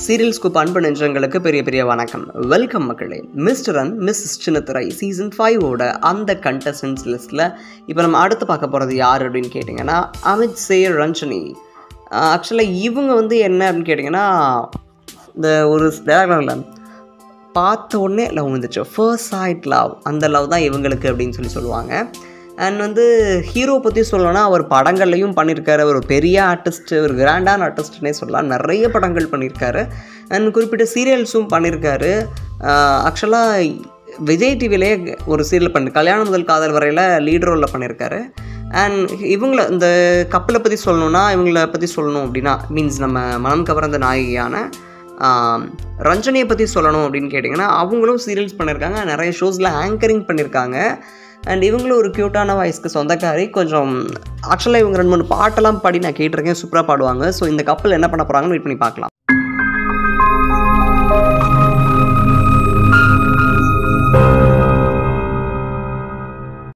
Serial scoop அன்பு நெஞ்சங்களுக்கு பெரிய பெரிய வணக்கம். வெல்கம் மக்களே. மிஸ்டர் அண்ட் மிஸ்ஸஸ் சின்னத்திரை சீசன் 5ஓட அந்த கண்டஸ்டன்ஸ் லிஸ்ட்டில் இப்போ நம்ம அடுத்து பார்க்க போகிறது யார் அப்படின்னு கேட்டிங்கன்னா அமித் சேர் ரஞ்சனி. ஆக்சுவலாக இவங்க என்ன அப்படின்னு கேட்டிங்கன்னா இந்த ஒரு டேரக்டரில் பார்த்த உடனே லவ் வந்துச்சு, ஃபர்ஸ்ட் சைட் லவ், அந்த லவ் தான் இவங்களுக்கு அப்படின்னு சொல்லுவாங்க. அண்ட் ஹீரோ பற்றி சொல்லணும்னா அவர் படங்கள்லையும் பண்ணியிருக்காரு. ஒரு பெரிய ஆர்டிஸ்ட்டு, ஒரு கிராண்டான ஆர்டிஸ்ட்னே சொல்லலாம். நிறைய படங்கள் பண்ணியிருக்காரு அண்ட் குறிப்பிட்ட சீரியல்ஸும் பண்ணியிருக்காரு. ஆக்சுவலாக விஜய் டிவிலே ஒரு சீரியல் கல்யாணம் முதல் காதல் வரையில் லீட் ரோலில் பண்ணியிருக்காரு. அண்ட் இந்த கப்பலை பற்றி சொல்லணும் அப்படின்னா மீன்ஸ் நம்ம மனம் கவர்ந்த நாயகியான ரஞ்சனியை பற்றி சொல்லணும் அப்படின்னு கேட்டிங்கன்னா அவங்களும் சீரியல்ஸ் பண்ணியிருக்காங்க, நிறைய ஷோஸில் ஆங்கரிங் பண்ணியிருக்காங்க. அண்ட் இவங்களும் ஒரு க்யூட்டான வாய்ஸ்க்கு சொந்தக்காரி. கொஞ்சம் ஆக்சுவலாக இவங்க 2-3 பாட்டெல்லாம் பாடி நான் கேட்டிருக்கேன், சூப்பராக பாடுவாங்க. ஸோ இந்த கப்பல் என்ன பண்ண போகிறாங்கன்னு வெயிட் பண்ணி பார்க்கலாம்.